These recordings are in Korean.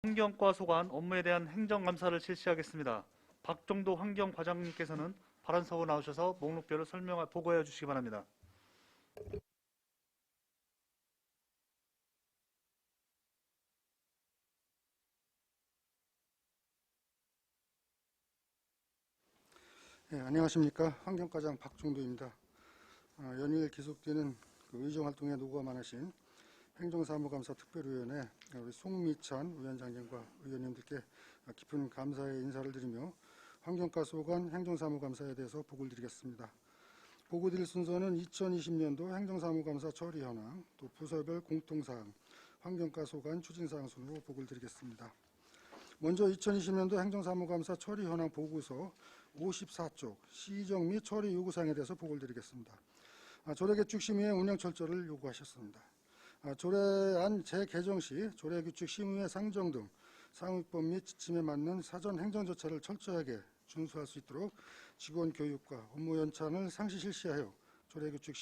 환경과 소관 업무에 대한 행정감사를 실시하겠습니다. 박종도 환경과장님께서는 발언석으로 나오셔서 목록별을 보고해 주시기 바랍니다. 네, 안녕하십니까. 환경과장 박종도입니다. 연일 계속되는 의정활동에 노고가 많으신 행정사무감사 특별위원회 우리 송미찬 위원장님과 의원님들께 깊은 감사의 인사를 드리며 환경과 소관 행정사무감사에 대해서 보고를 드리겠습니다. 보고 드릴 순서는 2020년도 행정사무감사 처리 현황, 또 부서별 공통사항, 환경과 소관 추진사항 순으로 보고를 드리겠습니다. 먼저 2020년도 행정사무감사 처리 현황 보고서 54쪽 시정 및 처리 요구사항에 대해서 보고를 드리겠습니다. 조례규칙 심의의 운영 철저를 요구하셨습니다. 조례안 재개정 시 조례규칙 심의의 상정 등 상위법 및 지침에 맞는 사전 행정 절차를 철저하게 준수할 수 있도록 직원 교육과 업무 연찬을 상시 실시하여 조례규칙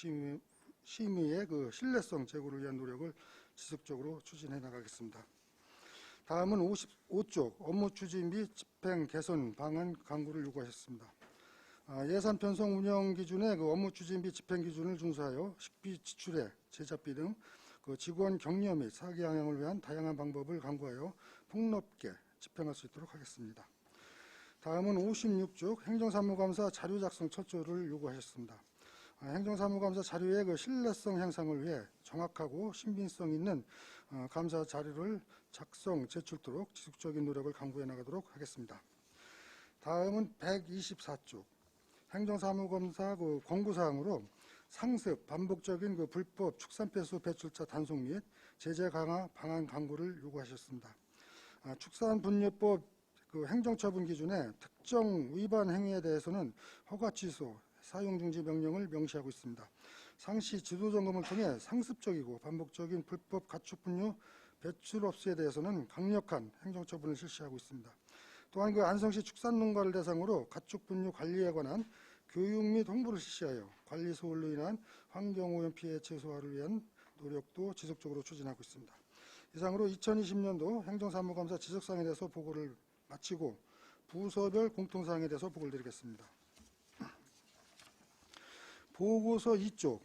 심의의 신뢰성 제고를 위한 노력을 지속적으로 추진해 나가겠습니다. 다음은 55쪽 업무 추진 및 집행 개선 방안 강구를 요구하셨습니다. 예산 편성 운영 기준의 업무 추진 및 집행 기준을 준수하여 식비 지출액, 제작비 등 직원 격려 및 사기 양형을 위한 다양한 방법을 강구하여 폭넓게 집행할 수 있도록 하겠습니다. 다음은 56쪽 행정사무감사 자료 작성 철저를 요구하셨습니다. 행정사무감사 자료의 신뢰성 향상을 위해 정확하고 신빙성 있는 감사 자료를 작성, 제출토록 지속적인 노력을 강구해 나가도록 하겠습니다. 다음은 124쪽 행정사무검사 권고사항으로 상습, 반복적인 불법 축산폐수 배출차 단속 및 제재 강화 방안 강구를 요구하셨습니다. 축산분유법 행정처분 기준에 특정 위반 행위에 대해서는 허가 취소, 사용 중지 명령을 명시하고 있습니다. 상시 지도점검을 통해 상습적이고 반복적인 불법 가축분유 배출 업소에 대해서는 강력한 행정처분을 실시하고 있습니다. 또한 안성시 축산농가를 대상으로 가축분유 관리에 관한 교육 및 홍보를 실시하여 관리 소홀로 인한 환경오염 피해 최소화를 위한 노력도 지속적으로 추진하고 있습니다. 이상으로 2020년도 행정사무감사 지적사항에 대해서 보고를 마치고 부서별 공통사항에 대해서 보고를 드리겠습니다. 보고서 2쪽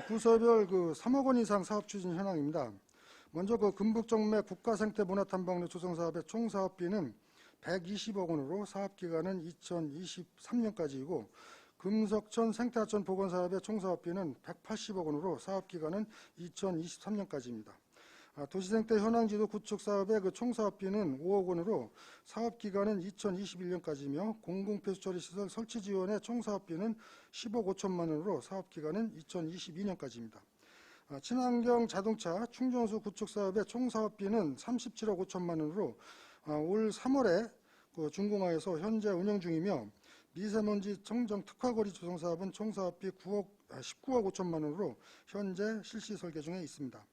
부서별 3억 원 이상 사업 추진 현황입니다. 먼저 금북정맥 국가생태문화탐방로 조성사업의 총 사업비는 120억 원으로 사업기간은 2023년까지이고 금석천 생태하천 복원사업의 총 사업비는 180억 원으로 사업기간은 2023년까지입니다. 도시생태 현황지도 구축 사업의 총 사업비는 5억 원으로 사업기간은 2021년까지며 공공폐수처리시설 설치 지원의 총 사업비는 10억 5천만 원으로 사업기간은 2022년까지입니다. 친환경 자동차 충전소 구축 사업의 총 사업비는 37억 5천만 원으로 올 3월에 준공하여서 현재 운영 중이며 미세먼지 청정 특화거리 조성 사업은 총 사업비 19억 5천만 원으로 현재 실시 설계 중에 있습니다.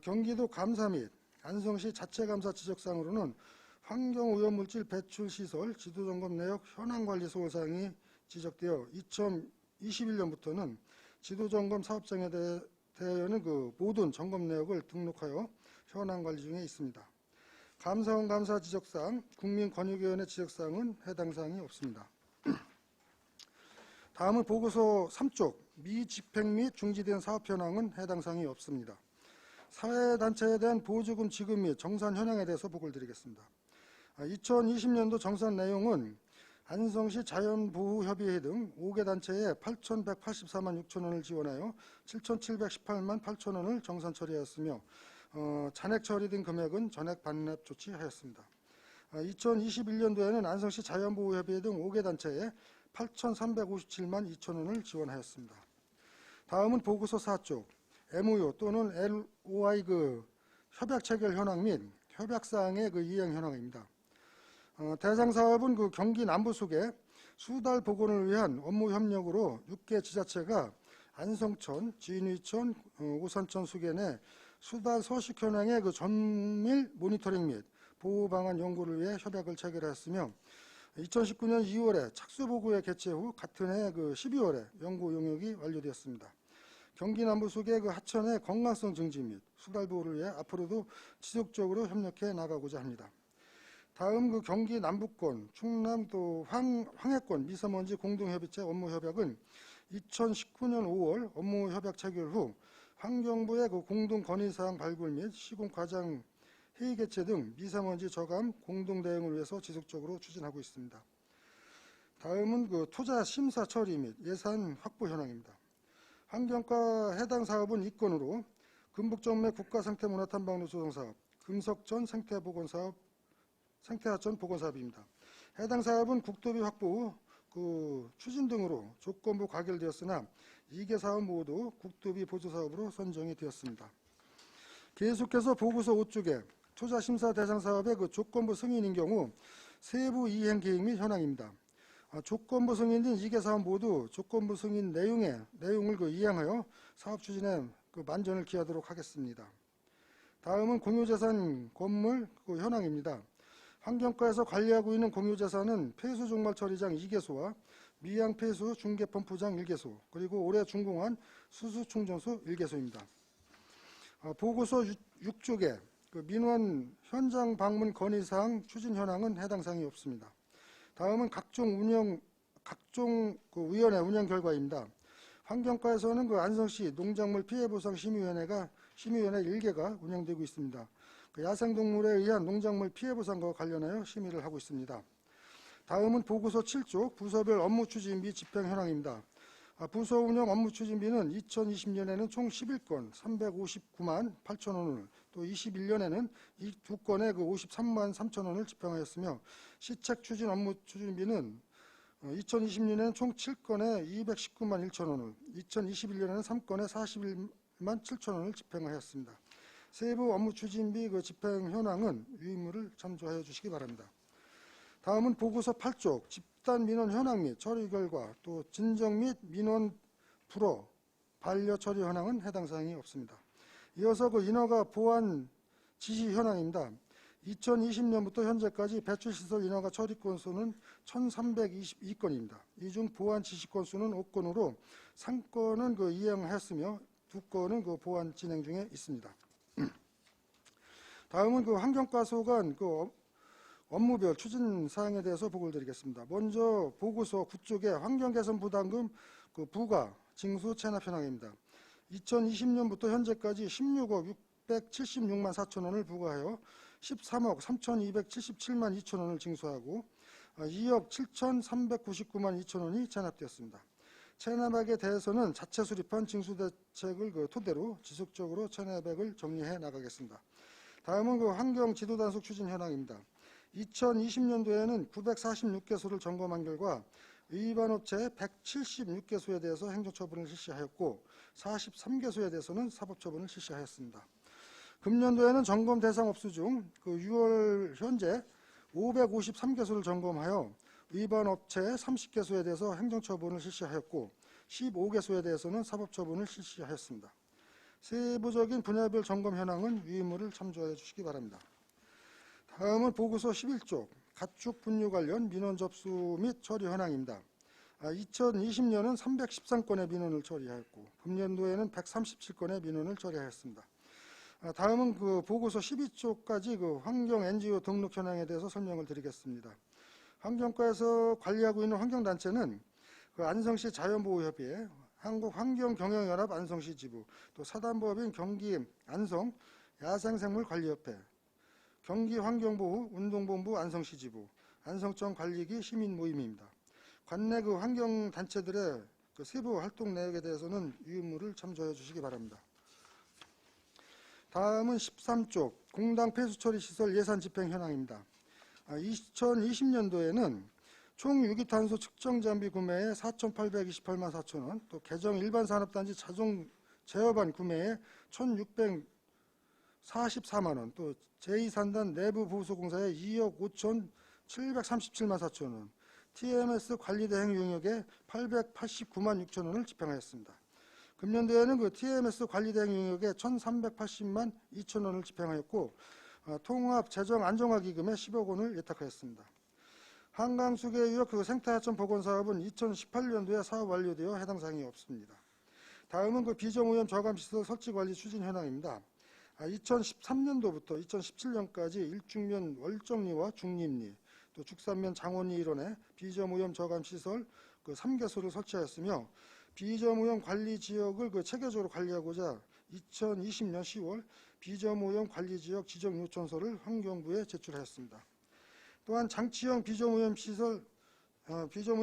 경기도 감사 및 안성시 자체감사 지적사항으로는 환경오염물질 배출시설 지도점검 내역 현황관리 소홀사항이 지적되어 2021년부터는 지도점검 사업장에 대하여는 모든 점검 내역을 등록하여 현황관리 중에 있습니다. 감사원 감사 지적사항, 국민권익위원회 지적사항은 해당 사항이 없습니다. 다음은 보고서 3쪽 미집행 및 중지된 사업 현황은 해당 사항이 없습니다. 사회단체에 대한 보조금 지급 및 정산 현황에 대해서 보고를 드리겠습니다. 2020년도 정산 내용은 안성시 자연보호협의회 등 5개 단체에 8,184만 6천 원을 지원하여 7,718만 8천 원을 정산 처리하였으며 잔액 처리된 금액은 전액 반납 조치하였습니다. 2021년도에는 안성시 자연보호협의회 등 5개 단체에 8,357만 2천 원을 지원하였습니다. 다음은 보고서 4쪽 MOU 또는 LOI 협약 체결 현황 및 협약사항의 이행 현황입니다. 대상 사업은 경기 남부 속에 수달 복원을 위한 업무 협력으로 6개 지자체가 안성천, 진위천, 오산천 수계 내 수달 서식 현황의 전밀 모니터링 및 보호 방안 연구를 위해 협약을 체결하였으며 2019년 2월에 착수보고회 개최 후 같은 해 12월에 연구 용역이 완료되었습니다. 경기 남부 속의 그 하천의 건강성 증진 및 수달 보호를 위해 앞으로도 지속적으로 협력해 나가고자 합니다. 다음 그 경기 남부권, 충남 또 황해권 미세먼지 공동협의체 업무협약은 2019년 5월 업무협약 체결 후 환경부의 그 공동 건의사항 발굴 및 시공 과장 회의 개최 등 미세먼지 저감 공동 대응을 위해서 지속적으로 추진하고 있습니다. 다음은 그 투자 심사 처리 및 예산 확보 현황입니다. 환경과 해당 사업은 이건으로 금북정매 국가생태문화탐방로 조성사업, 금석전 생태하천 보건사업입니다. 해당 사업은 국토비 확보 후 그 추진 등으로 조건부 가결되었으나 2개 사업 모두 국토비 보조 사업으로 선정이 되었습니다. 계속해서 보고서 5쪽에 투자 심사 대상 사업의 그 조건부 승인인 경우 세부 이행 계획 및 현황입니다. 조건부 승인인 2개 사업 모두 조건부 승인 내용을 그 이행하여 사업 추진에 그 만전을 기하도록 하겠습니다. 다음은 공유재산 건물 그 현황입니다. 환경과에서 관리하고 있는 공유재산은 폐수 종말 처리장 2개소와 미양 폐수 중개 펌프장 1개소, 그리고 올해 준공한 수수 충전소 1개소입니다. 보고서 6쪽에 그 민원 현장 방문 건의사항 추진 현황은 해당 사항이 없습니다. 다음은 각종 그 위원회 운영 결과입니다. 환경과에서는 그 안성시 농작물 피해보상 심의위원회 1개가 운영되고 있습니다. 그 야생동물에 의한 농작물 피해보상과 관련하여 심의를 하고 있습니다. 다음은 보고서 7쪽 부서별 업무 추진비 집행 현황입니다. 부서 운영 업무 추진비는 2020년에는 총 11건 359만 8천 원을, 또 21년에는 이 두 건에 그 53만 3천 원을 집행하였으며, 시책 추진 업무 추진비는 2020년에는 총 7건에 219만 1천 원을, 2021년에는 3건에 41만 7천 원을 집행하였습니다. 세부 업무 추진비 그 집행 현황은 유인물을 참조하여 주시기 바랍니다. 다음은 보고서 8쪽 집단 민원 현황 및 처리 결과, 또 진정 및 민원 불허 반려 처리 현황은 해당 사항이 없습니다. 이어서 그 인허가 보완 지시 현황입니다. 2020년부터 현재까지 배출시설 인허가 처리 건수는 1322건입니다. 이 중 보완 지시 건수는 5건으로 3건은 그 이행하였으며 2건은 그 보완 진행 중에 있습니다. 다음은 그 환경과 소관 그 업무별 추진 사항에 대해서 보고를 드리겠습니다. 먼저 보고서 9쪽에 환경개선 부담금 그 부과 징수 체납 현황입니다. 2020년부터 현재까지 16억 676만 4천 원을 부과하여 13억 3,277만 2천 원을 징수하고 2억 7,399만 2천 원이 체납되었습니다. 체납액에 대해서는 자체 수립한 징수대책을 그 토대로 지속적으로 체납액을 정리해 나가겠습니다. 다음은 그 환경 지도 단속 추진 현황입니다. 2020년도에는 946개소를 점검한 결과 위반 업체 176개소에 대해서 행정처분을 실시하였고 43개소에 대해서는 사법처분을 실시하였습니다. 금년도에는 점검 대상 업소 중 그 6월 현재 553개소를 점검하여 위반 업체 30개소에 대해서 행정처분을 실시하였고 15개소에 대해서는 사법처분을 실시하였습니다. 세부적인 분야별 점검 현황은 유인물을 참조하여 주시기 바랍니다. 다음은 보고서 11쪽 가축 분류 관련 민원 접수 및 처리 현황입니다. 2020년은 313건의 민원을 처리하였고 금년도에는 137건의 민원을 처리하였습니다. 다음은 그 보고서 12쪽까지 그 환경 NGO 등록 현황에 대해서 설명을 드리겠습니다. 환경과에서 관리하고 있는 환경단체는 그 안성시 자연보호협의회, 한국환경경영연합 안성시 지부, 또 사단법인 경기 안성 야생생물관리협회, 경기환경보호 운동본부 안성시 지부, 안성청 관리기 시민모임입니다. 관내 그 환경단체들의 그 세부 활동 내역에 대해서는 유인물을 참조해 주시기 바랍니다. 다음은 13쪽 공당 폐수처리시설 예산 집행 현황입니다. 2020년도에는 총 유기탄소 측정장비 구매에 4,828만 4천 원, 또 개정 일반산업단지 자동 제어반 구매에 1,644만 원, 또 제2산단 내부 보수공사에 2억 5,737만 4천 원, TMS 관리대행 용역에 889만 6천 원을 집행하였습니다. 금년도에는 그 TMS 관리대행 용역에 1,380만 2천 원을 집행하였고 통합 재정 안정화 기금에 10억 원을 예탁하였습니다. 한강수계유역 그 생태하천 복원 사업은 2018년도에 사업 완료되어 해당 사항이 없습니다. 다음은 그 비정오염 저감시설 설치관리 추진 현황입니다. 2013년도부터 2017년까지 일중면 월정리와 중립리, 또 죽산면 장원리 일원에 비정오염 저감시설 그 3개소를 설치하였으며 비정오염 관리 지역을 그 체계적으로 관리하고자 2020년 10월 비정오염 관리 지역 지정 요청서를 환경부에 제출하였습니다. 또한 장치형 비정오염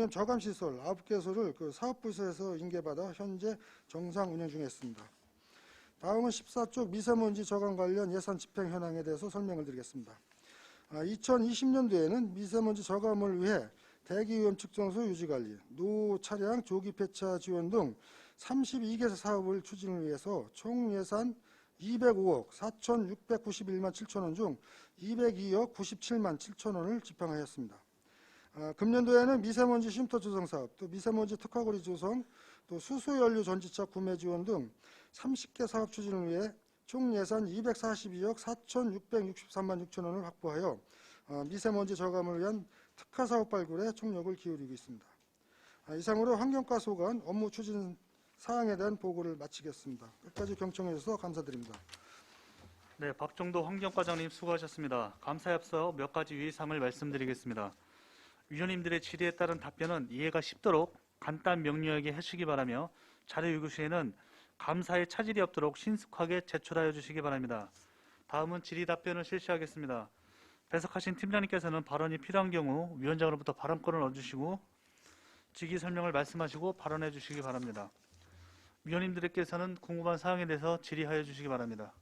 저감 시설 9개소를 그 사업부서에서 인계받아 현재 정상 운영 중에 있습니다. 다음은 14쪽 미세먼지 저감 관련 예산 집행 현황에 대해서 설명을 드리겠습니다. 2020년도에는 미세먼지 저감을 위해 대기오염 측정소 유지관리, 노 차량 조기 폐차 지원 등 32개 사업을 추진을 위해서 총 예산 205억 4,691만 7천 원 중 202억 97만 7천 원을 집행하였습니다. 금년도에는 미세먼지 쉼터 조성 사업, 또 미세먼지 특화거리 조성, 또 수소연료 전지차 구매 지원 등 30개 사업 추진을 위해 총 예산 242억 4,663만 6천 원을 확보하여 미세먼지 저감을 위한 특화 사업 발굴에 총력을 기울이고 있습니다. 이상으로 환경과 소관 업무 추진 사항에 대한 보고를 마치겠습니다. 끝까지 경청해 주셔서 감사드립니다. 네, 박종도 환경과장님 수고하셨습니다. 감사에 앞서 몇 가지 유의사항을 말씀드리겠습니다. 위원님들의 질의에 따른 답변은 이해가 쉽도록 간단 명료하게 하시기 바라며 자료 요구 시에는 감사에 차질이 없도록 신속하게 제출하여 주시기 바랍니다. 다음은 질의 답변을 실시하겠습니다. 배석하신 팀장님께서는 발언이 필요한 경우 위원장으로부터 발언권을 얻으시고 직위 설명을 말씀하시고 발언해 주시기 바랍니다. 위원님들께서는 궁금한 사항에 대해서 질의하여 주시기 바랍니다.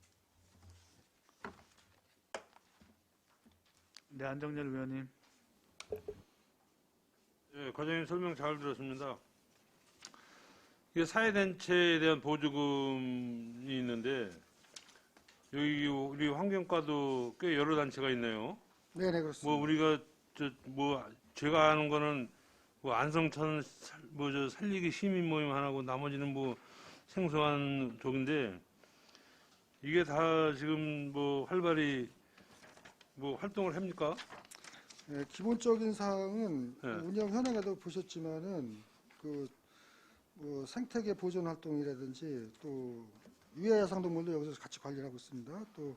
네, 안정열 위원님. 네, 과장님 설명 잘 들었습니다. 이게 사회단체에 대한 보조금이 있는데 여기 우리 환경과도 꽤 여러 단체가 있네요. 네, 그렇습니다. 뭐 우리가 제가 아는 거는 뭐 안성천 살리기 시민 모임 하나고 나머지는 뭐 생소한 쪽인데 이게 다 지금 뭐 활발히 뭐 활동을 합니까? 네, 기본적인 사항은 네. 운영 현황에도 보셨지만은 뭐 생태계 보존 활동이라든지 또 유해 야상동물도 여기서 같이 관리를 하고 있습니다. 또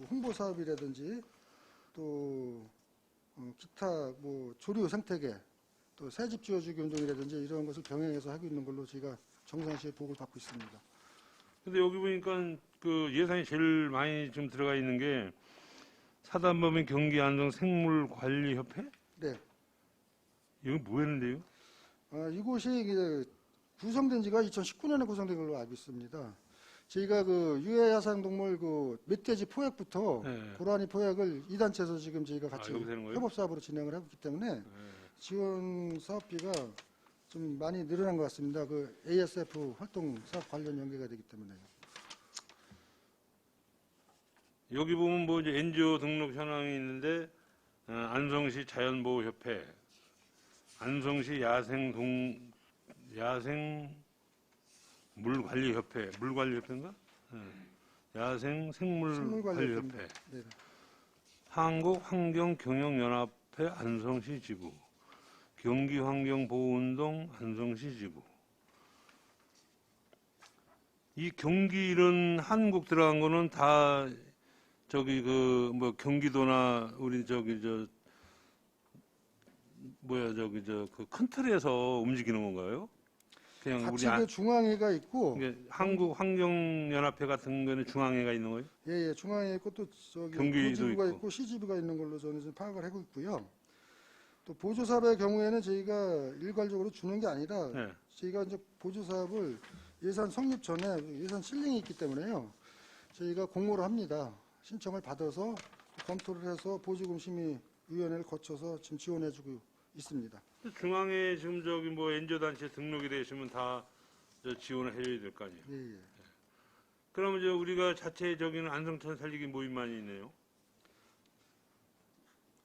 홍보 사업이라든지 또 기타 뭐 조류 생태계 또 새집 지어주기 운동이라든지 이런 것을 병행해서 하고 있는 걸로 저희가 정상시에 보고를 받고 있습니다. 근데 여기 보니까 그 예산이 제일 많이 좀 들어가 있는 게 사단법인 경기안정생물관리협회? 네. 이거 뭐였는데요? 이곳이 이제 구성된 지가 2019년에 구성된 걸로 알고 있습니다. 저희가 그 유해 야상동물 그 멧돼지 포획부터 네. 고라니 포획을 이 단체에서 지금 저희가 같이 여기서 하는 거예요? 협업 사업으로 진행을 하고 있기 때문에 네. 지원 사업비가 좀 많이 늘어난 것 같습니다. 그 ASF 활동 사업 관련 연계가 되기 때문에. 여기 보면 뭐 이제 NGO 등록 현황이 있는데 안성시 자연보호협회, 안성시 야생 물관리협회, 물관리협회인가? 야생 생물관리협회, 네. 한국환경경영연합회 안성시 지부, 경기환경보호운동 안성시 지부. 이 경기 이런 한국 들어간 거는 다 저기 그 뭐 경기도나 우리 저기 그 큰 틀에서 움직이는 건가요? 그냥 같이 우리 그 중앙회가 있고 한국 환경연합회 같은 거는 중앙회가 있는 거예요? 예, 중앙에 있고 또 저기 경기도 도지부가 있고. 있고 시지부가 있는 걸로 저는 지금 파악을 하고 있고요. 또 보조사업의 경우에는 저희가 일괄적으로 주는 게 아니라 네. 저희가 이제 보조사업을 예산 성립 전에 예산 실링이 있기 때문에요. 저희가 공모를 합니다. 신청을 받아서 검토를 해서 보조금 심의위원회를 거쳐서 지금 지원해주고 있습니다. 중앙에 지금 저기 뭐 NGO 단체 등록이 되시면 다 지원을 해줘야 될 거 아니에요? 예, 예. 그러면 이제 우리가 자체 저기는 안성천 살리기 모임만이 있네요.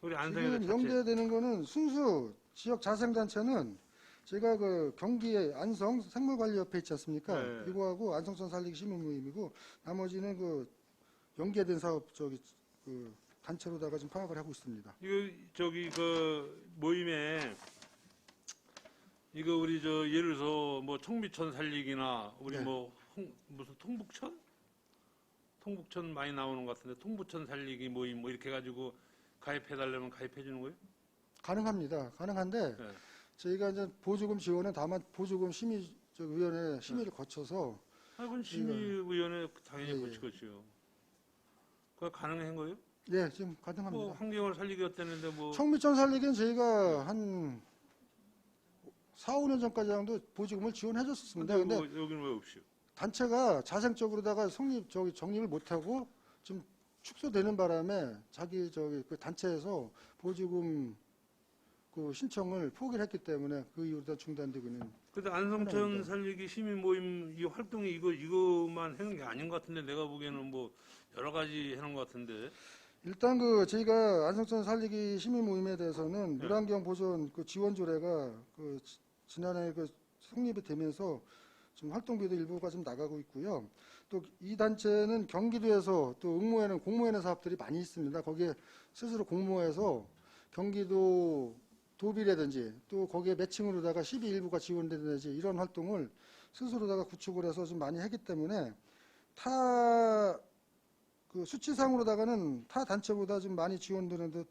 우리 안성에서 지금 자체 연계되는 거는 순수 지역 자생단체는 제가 그 경기 안성 생물관리협회 있지 않습니까? 네. 이거하고 안성천 살리기 시민모임이고 나머지는 그 연계된 사업 저기 그 단체로다가 지금 파악을 하고 있습니다. 이거 저기 그 모임에 이거 우리 예를 들어서 뭐 청미천 살리기나 우리 네. 무슨 통북천? 통북천 많이 나오는 것 같은데 통북천 살리기 모임 뭐 이렇게 해가지고 가입해달라면 가입해 주는 거예요? 가능합니다. 가능한데 네. 저희가 이제 보조금 지원은 다만 보조금 심의위원회 심의를 거쳐서 그건 심의위원회 당연히 예, 예. 거칠 것이요. 그거 가능한 거예요? 예, 지금 가능합니다. 뭐 환경을 살리기 어땠는데 뭐 청미천 살리기는 저희가 한 4, 5년 전까지 정도 보조금을 지원해 줬었습니다. 근데 여기는 왜 없이요? 단체가 자생적으로다가 적립을 못하고 좀 축소되는 바람에 그 단체에서 보조금 그 신청을 포기를 했기 때문에 그 이후로 중단되고 있는. 근데 안성천 하나입니다. 살리기 시민 모임 이 활동이 이거만 하는 게 아닌 것 같은데 내가 보기에는 뭐 여러 가지 하는 것 같은데. 일단 저희가 안성천 살리기 시민 모임에 대해서는 네. 물환경 보존 그 지원 조례가 지난해 성립이 되면서 지금 활동비도 일부가 좀 나가고 있고요. 또 이 단체는 경기도에서 또 응모에는 공모하는 사업들이 많이 있습니다. 거기에 스스로 공모해서 경기도 도비라든지 또 거기에 매칭으로다가 12일부가 지원되든지 이런 활동을 스스로다가 구축을 해서 좀 많이 했기 때문에 수치상으로다가는 타 단체보다 좀 많이 지원되는 듯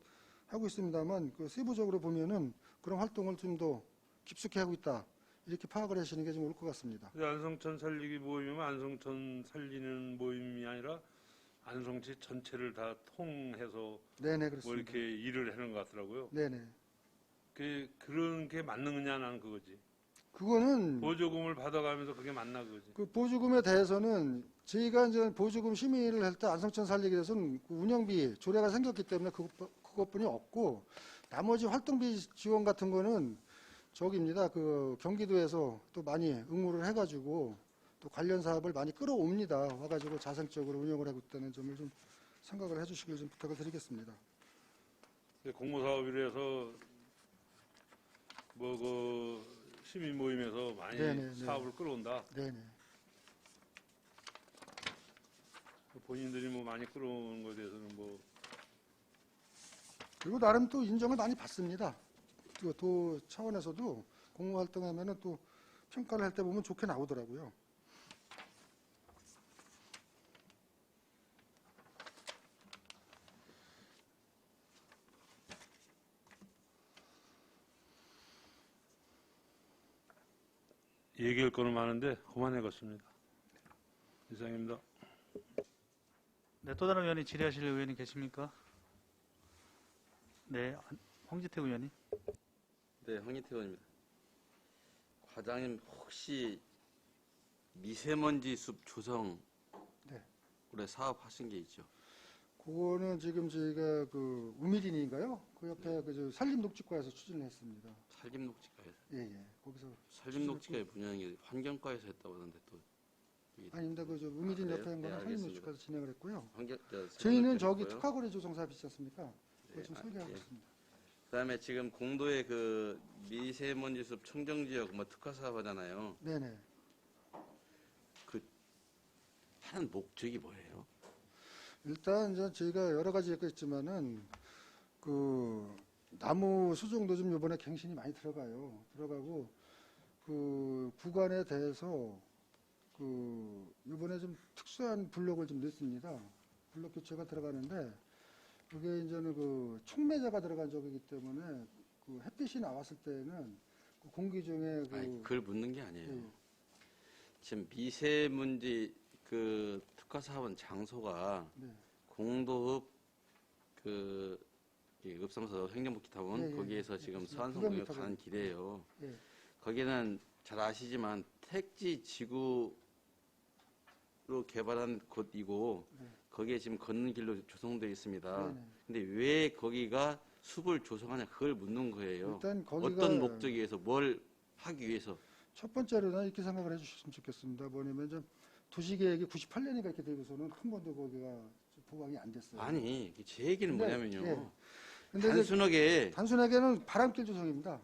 하고 있습니다만 세부적으로 보면은 그런 활동을 좀 더 깊숙이 하고 있다. 이렇게 파악을 하시는 게 좀 올 것 같습니다. 근데 안성천 살리기 모임이면 안성천 살리는 모임이 아니라 안성시 전체를 다 통해서 네네, 뭐 그렇습니다. 이렇게 일을 하는 것 같더라고요. 네네. 그런 게 맞느냐 나는 그거지. 그거는 보조금을 받아가면서 그게 맞나 그거지. 그 보조금에 대해서는 저희가 이제 보조금 심의를 할 때 안성천 살리기에 대해서는 그 운영비 조례가 생겼기 때문에 그것뿐이 없고 나머지 활동비 지원 같은 거는 저기입니다. 그 경기도에서 또 많이 응모를 해가지고 또 관련 사업을 많이 끌어옵니다. 와가지고 자생적으로 운영을 하고 있다는 점을 좀 생각을 해주시길 좀 부탁을 드리겠습니다. 공모사업이라 해서 뭐 그 시민 모임에서 많이 네네, 사업을 끌어온다. 네네. 본인들이 뭐 많이 끌어오는 거에 대해서는 뭐 그리고 나름 또 인정을 많이 받습니다. 도 차원에서도 공모 활동하면은 또 평가를 할 때 보면 좋게 나오더라고요. 얘기할 거는 많은데 그만해겠습니다. 이상입니다. 네, 또 다른 의원이 질의하실 의원이 계십니까? 네, 황지태 의원님. 네, 황희태 의원입니다. 과장님 혹시 미세먼지 숲 조성 네. 올해 사업하신 게 있죠? 그거는 지금 저희가 그 우미린인가요? 그 옆에 그 산림녹지과에서 추진을 했습니다. 산림녹지과에서. 예. 거기서 산림녹지과의 분양이 환경과에서 했다고 하는데 또 아닙니다. 우미린 그래요? 옆에 한 네, 거는 알겠습니다. 산림녹지과에서 진행을 했고요. 저희는 산림녹지과 저기 있고요. 특화거래 조성 사업 있지 않습니까? 그걸 네, 좀 설계하고 예. 있습니다. 그다음에 지금 공도의 그 미세먼지 숲 청정지역 뭐 특화 사업 하잖아요. 네네. 하는 목적이 뭐예요? 일단 이제 저희가 여러 가지 있겠지만은 그 나무 수종도 좀 이번에 갱신이 많이 들어가고 그 구간에 대해서 그 이번에 좀 특수한 블록을 좀 넣습니다. 블록 교체가 들어가는데 그게 이제는 그 촉매자가 들어간 적이기 때문에 그 햇빛이 나왔을 때는 그 공기 중에 아니, 그걸 묻는 게 아니에요. 예. 지금 미세먼지 그 특화 사업은 장소가 네. 공도읍 그 읍성서 행정복지타운 예, 거기에서 예, 지금 그렇습니다. 서안성공역 그거부터 가는 길이에요. 예. 거기는 잘 아시지만 택지 지구로 개발한 곳이고 네. 거기에 지금 걷는 길로 조성되어 있습니다. 네네. 근데 왜 거기가 숲을 조성하냐 그걸 묻는 거예요. 일단 거기가 어떤 목적에 의해서 뭘 하기 위해서. 첫 번째로는 이렇게 생각을 해주셨으면 좋겠습니다. 뭐냐면 좀 도시계획이 98년인가 이렇게 되고서는 한 번도 거기가 보강이 안 됐어요. 아니 제 얘기는 근데, 뭐냐면요. 예. 근데 이제 단순하게 단순하게는 바람길 조성입니다.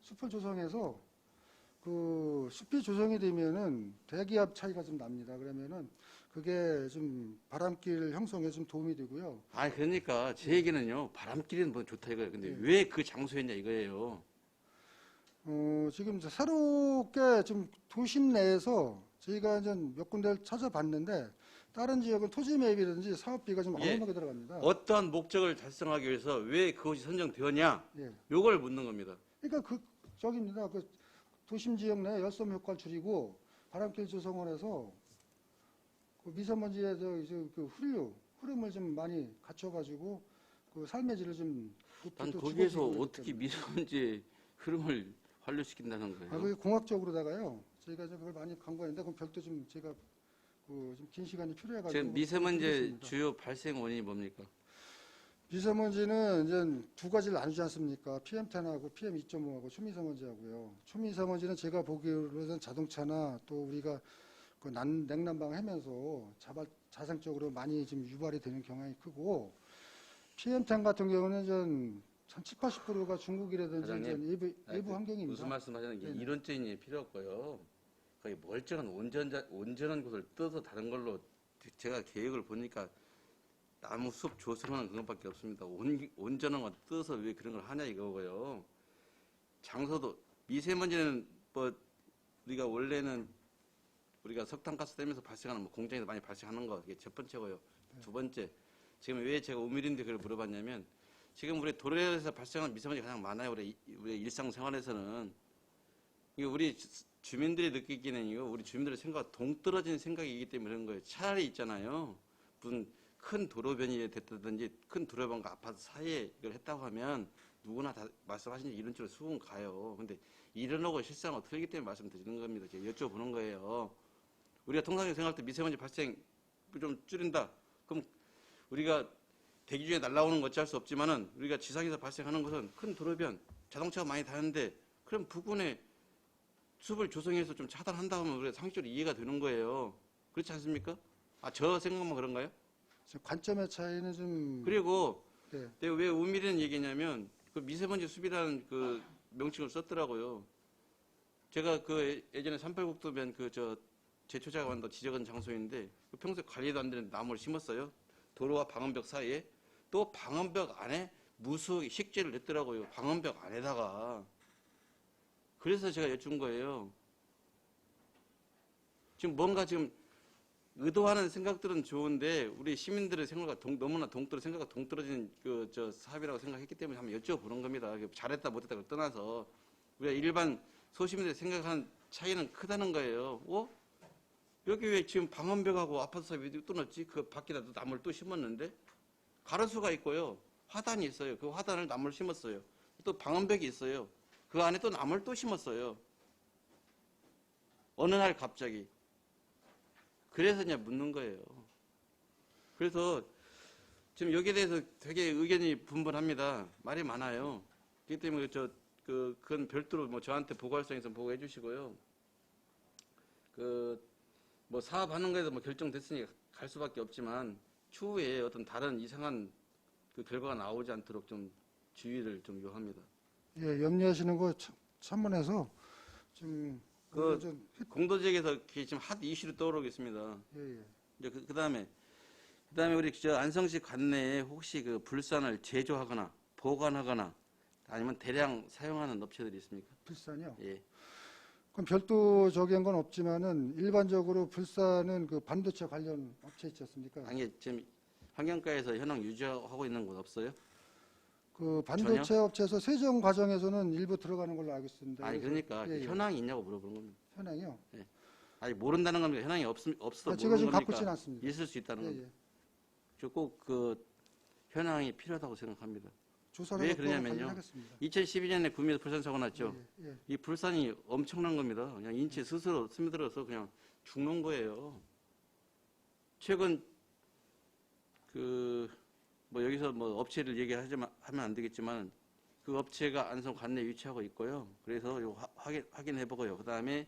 숲을 조성해서 그 숲이 조성이 되면은 대기압 차이가 좀 납니다. 그러면은 그게 좀 바람길 형성에 좀 도움이 되고요. 아니 그러니까 제 얘기는요. 바람길은 뭐 좋다 이거예요. 근데 예. 왜 그 장소였냐 이거예요. 지금 이제 새롭게 좀 도심 내에서 저희가 이제 몇 군데를 찾아봤는데 다른 지역은 토지 매입이라든지 사업비가 좀 예. 어마어마하게 들어갑니다. 어떠한 목적을 달성하기 위해서 왜 그것이 선정되었냐? 예. 요걸 묻는 겁니다. 그러니까 저기입니다. 그 도심 지역 내 열섬 효과를 줄이고 바람길 조성원에서 그 미세먼지의 그 흐름을 좀 많이 갖춰가지고 그 삶의 질을 좀 난 또 거기에서 죽어지고 어떻게 있기 때문에. 미세먼지 흐름을 환류시킨다는 거예요? 그게 공학적으로다가요. 저희가 이제 그걸 많이 간과했는데 그럼 별도 좀 제가 좀 긴 시간이 필요해가지고 지금 미세먼지 드리겠습니다. 주요 발생 원인이 뭡니까? 미세먼지는 이제 두 가지를 나누지 않습니까? PM10하고 PM2.5하고 초미세먼지하고요. 초미세먼지는 제가 보기로는 자동차나 또 우리가 그 냉난방 하면서 자생적으로 많이 지금 유발이 되는 경향이 크고 PM10 같은 경우는 한 70, 80%가 중국이라든지 사장님, 이제 일부 그 환경입니다. 무슨 말씀하시는 게 네네. 이론적인 얘기 필요 없고요. 거의 멀쩡한 온전한 곳을 떠서 다른 걸로 제가 계획을 보니까 나무 숲 조성하는 그것밖에 없습니다. 온전한 거 떠서 왜 그런 걸 하냐 이거고요. 장소도 미세먼지는 뭐 우리가 원래는 우리가 석탄가스 떼면서 발생하는 뭐 공장에서 많이 발생하는 거 이게 첫 번째고요. 두 번째 지금 왜 제가 오밀인데 그걸 물어봤냐면 지금 우리 도로에서 발생하는 미세먼지가 가장 많아요. 우리 일상생활에서는 이게 우리 주민들이 느끼기는 이거 우리 주민들의 생각 동떨어진 생각이기 때문에 그런 거예요. 차라리 있잖아요. 무슨 큰 도로변이 됐다든지 큰 도로변과 아파트 사이에 이걸 했다고 하면 누구나 다 말씀하신 이론적으로 수긍 가요. 근데 이론하고 실상하고 틀리기 때문에 말씀드리는 겁니다. 제가 여쭤보는 거예요. 우리가 통상적으로 생각할 때 미세먼지 발생 좀 줄인다. 그럼 우리가 대기 중에 날아오는 거 어찌할 수 없지만은 우리가 지상에서 발생하는 것은 큰 도로변, 자동차가 많이 다는데 그럼 부근에 숲을 조성해서 좀 차단한다 하면 우리가 상식적으로 이해가 되는 거예요. 그렇지 않습니까? 저 생각만 그런가요? 관점의 차이는 좀 그리고 네. 내가 왜 우밀이라는 얘기냐면 그 미세먼지 숲이라는 그 명칭을 썼더라고요. 제가 그 예전에 38국도변 제초자가 만든 지적한 장소인데 평소에 관리도 안 되는 나무를 심었어요. 도로와 방음벽 사이에 또 방음벽 안에 무수 식재를 냈더라고요. 방음벽 안에다가. 그래서 제가 여쭌 거예요. 지금 뭔가 지금 의도하는 생각들은 좋은데 우리 시민들의 생각과 너무나 생각과 동떨어진 사업이라고 생각했기 때문에 한번 여쭤보는 겁니다. 잘했다 못했다 를 떠나서 우리가 일반 소시민들이 생각하는 차이는 크다는 거예요. 여기 왜 지금 방음벽하고 아파트 사이에 또 넣었지? 그 밖에다 나무를 또 심었는데 가로수가 있고요. 화단이 있어요. 그 화단을 나무를 심었어요. 또 방음벽이 있어요. 그 안에 또 나무를 또 심었어요. 어느 날 갑자기. 그래서 이제 묻는 거예요. 그래서 지금 여기에 대해서 되게 의견이 분분합니다. 말이 많아요. 그렇기 때문에 그건 별도로 뭐 저한테 보고할 수 있으면 보고해 주시고요. 뭐 사업하는 거에서 뭐 결정됐으니 갈 수밖에 없지만 추후에 어떤 다른 이상한 그 결과가 나오지 않도록 좀 주의를 좀 요합니다. 예, 염려하시는 거 참문해서 좀 공도지역에서 지금 핫 이슈로 떠오르고 있습니다. 예. 이제 그다음에 우리 안성시 관내에 혹시 그 불산을 제조하거나 보관하거나 아니면 대량 사용하는 업체들이 있습니까? 불산이요. 예. 그럼 별도적인 건 없지만은 일반적으로 불산은 그 반도체 관련 업체 있지 않습니까? 아니 지금 환경과에서 현황 유지하고 있는 곳 없어요? 그 반도체 업체에서 세정 과정에서는 일부 들어가는 걸로 알고 있습니다. 아니 그래서- 그러니까 예, 예. 현황이 있냐고 물어보는 겁니다. 현황이요? 아니 모른다는 겁니까? 현황이 없어서 제가 모르는 지금 갖고 겁니까? 있지는 않습니다. 있을 수 있다는 예, 겁니다. 예. 저 꼭 그 현황이 필요하다고 생각합니다. 조사를 왜 해서 또 그러냐면요. 확인하겠습니다. 2012년에 구미에서 불산 사고 났죠. 예, 예. 이 불산이 엄청난 겁니다. 그냥 인체 스스로 스며들어서 그냥 죽는 거예요. 최근 뭐 여기서 뭐 업체를 하면 안 되겠지만 그 업체가 안성 관내에 위치하고 있고요. 그래서 요 확인해보고요. 그 다음에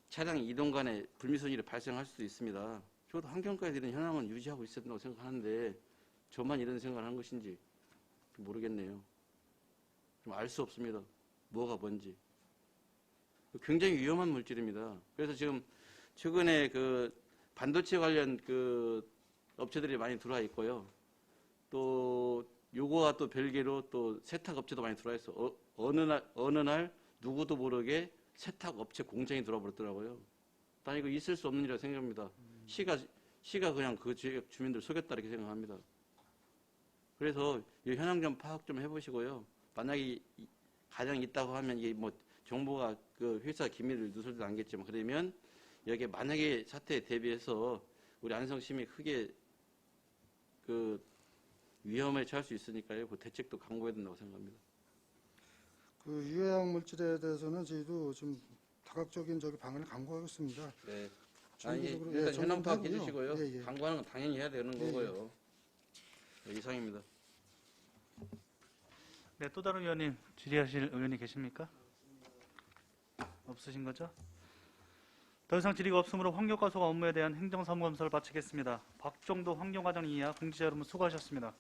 차량 이동 간에 불미스러운 일이 발생할 수도 있습니다. 저도 환경과에 이런 현황은 유지하고 있어야 된다고 생각하는데 저만 이런 생각을 하는 것인지 모르겠네요. 좀 알 수 없습니다. 뭐가 뭔지. 굉장히 위험한 물질입니다. 그래서 지금 최근에 그 반도체 관련 그 업체들이 많이 들어와 있고요. 또 요거와 또 별개로 또 세탁 업체도 많이 들어와 있어. 어느 날 누구도 모르게 세탁 업체 공장이 들어버렸더라고요. 난 이거 있을 수 없는 일이라고 생각합니다. 시가 그냥 그 지역 주민들 속였다 이렇게 생각합니다. 그래서 이 현황 좀 파악 좀 해보시고요. 만약에 가장 있다고 하면 이게 뭐 정보가 그 회사 기밀을 누설도 않겠지만 그러면 여기에 만약에 사태에 대비해서 우리 안성 시민이 크게 그 위험에 처할 수 있으니까요. 그 대책도 강구해야 된다고 생각합니다. 그 유해약 물질에 대해서는 저희도 좀 다각적인 방안을 강구하겠습니다. 네. 아니, 정기적으로, 일단 예, 현황 파악 정리하고요. 해주시고요. 예, 예. 강구하는 건 당연히 해야 되는 예, 거고요. 네, 이상입니다. 네, 또 다른 의원님 질의하실 의원이 계십니까? 없으신 거죠? 더 이상 질의가 없으므로 환경과속 업무에 대한 행정사무감사를 마치겠습니다. 박종도 환경과장 이하 공직자 여러분 수고하셨습니다.